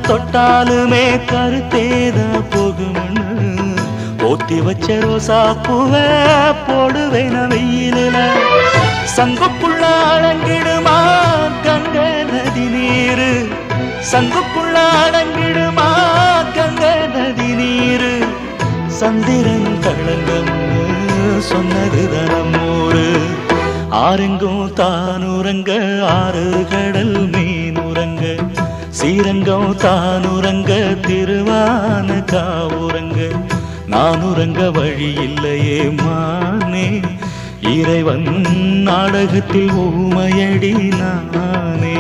தொட்டாலுமே கருத்தேத போகும்னு போத்தி வச்ச ரோசா பூவ போடுவேன வெயிலில சங்குக்குள்ள அடங்கிடுமா கங்க நதி நீரு சங்குக்குள்ள அடங்கிடுமா கங்க நதி நீரு சந்திரன் களங்கம்னு சொன்னது தனமூரு ஆரெங்கும் தானுரங்க ஆறு கடல் மீனுரங்க சீரங்கம் தானுரங்க திருவான காவுரங்க நானுரங்க வழி இல்லையே மானே இறைவன் நாடகத்தில் ஊமையடி நானே